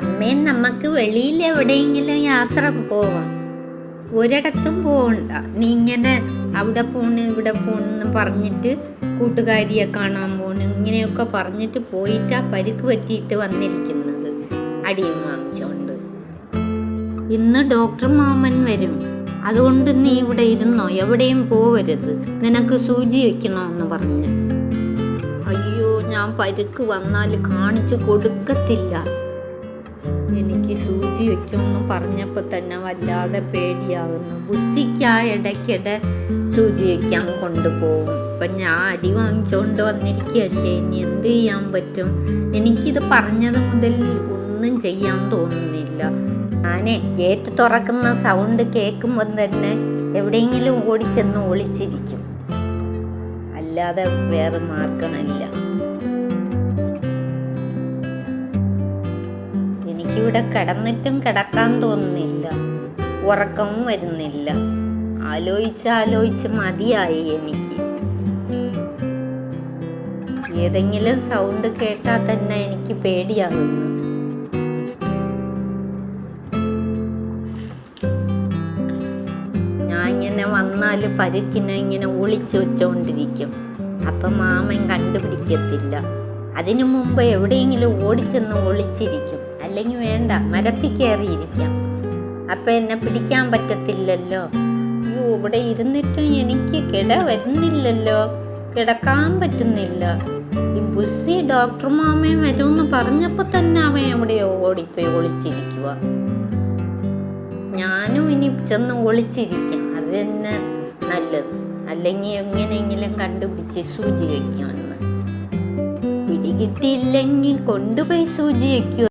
അമ്മേ, നമുക്ക് വെളിയിൽ എവിടെയെങ്കിലും യാത്ര പോവാം. ഒരിടത്തും പോകണ്ട. നീ ഇങ്ങനെ അവിടെ പോണ് ഇവിടെ പോണെന്ന് പറഞ്ഞിട്ട് കൂട്ടുകാരിയെ കാണാൻ പോണ് ഇങ്ങനെയൊക്കെ പറഞ്ഞിട്ട് പോയിട്ടാ പരിക്ക് പറ്റിയിട്ട് വന്നിരിക്കുന്നത്, അടിയും വാങ്ങിച്ചോണ്ട്. ഇന്ന് ഡോക്ടർ മാമൻ വരും, അതുകൊണ്ട് നീ ഇവിടെ ഇരുന്നോ, എവിടെയും പോവരുത്. നിനക്ക് സൂചി വെക്കണമെന്ന് പറഞ്ഞ്. അയ്യോ, ഞാൻ പരിക്ക് വന്നാൽ കാണിച്ചു കൊടുക്കത്തില്ല. എനിക്ക് സൂചി വെക്കുമെന്ന് പറഞ്ഞപ്പോൾ തന്നെ വല്ലാതെ പേടിയാകുന്നു. ബുസ്സിക്കാ ഇടയ്ക്കിടെ സൂചി വയ്ക്കാൻ കൊണ്ടുപോകും. അപ്പം ഞാൻ അടി വാങ്ങിച്ചുകൊണ്ട് വന്നിരിക്കുകയല്ലേ, ഇനി എന്ത് ചെയ്യാൻ പറ്റും? എനിക്കിത് പറഞ്ഞത് മുതൽ ഒന്നും ചെയ്യാൻ തോന്നുന്നില്ല. ഞാനേ ഗേറ്റ് തുറക്കുന്ന സൗണ്ട് കേൾക്കുമ്പോൾ തന്നെ എവിടെയെങ്കിലും ഓടിച്ചെന്ന് ഒളിച്ചിരിക്കും, അല്ലാതെ വേറെ മാർഗമില്ല. എനിക്കിവിടെ കിടന്നിട്ടും കിടക്കാൻ തോന്നുന്നില്ല, ഉറക്കവും വരുന്നില്ല. ആലോചിച്ച് മതിയായി എനിക്ക്. ഏതെങ്കിലും സൗണ്ട് കേട്ടാൽ തന്നെ എനിക്ക് പേടിയാകുന്നു. ഞാൻ ഇങ്ങനെ വന്നാൽ പരുക്കിനെ ഇങ്ങനെ ഒളിച്ചു വെച്ചോണ്ടിരിക്കും. അപ്പം മാമൻ കണ്ടുപിടിക്കത്തില്ല. അതിനു മുമ്പ് എവിടെയെങ്കിലും ഓടിച്ചെന്ന് ഒളിച്ചിരിക്കും, അല്ലെങ്കിൽ വേണ്ട മരത്തിൽ കയറിയിരിക്കാം. അപ്പം എന്നെ പിടിക്കാൻ പറ്റത്തില്ലല്ലോ. അയ്യോ, ഇവിടെ ഇരുന്നിട്ടും എനിക്ക് വരുന്നില്ലല്ലോ, കിടക്കാൻ പറ്റുന്നില്ല. ഈ ബുസ്സി ഡോക്ടർ മാമൻ വരുമെന്ന് പറഞ്ഞപ്പോൾ തന്നെ അവൻ എവിടെയോ ഓടിപ്പോയി ഒളിച്ചിരിക്കുക. ഞാനും ഇനി ചെന്ന് ഒളിച്ചിരിക്കാം, അത് തന്നെ നല്ലത്. അല്ലെങ്കിൽ എങ്ങനെയെങ്കിലും കണ്ടുപിടിച്ച് സൂചി വയ്ക്കുമെന്ന്. പിടികിട്ടിയില്ലെങ്കിൽ കൊണ്ടുപോയി സൂചി വയ്ക്കുക.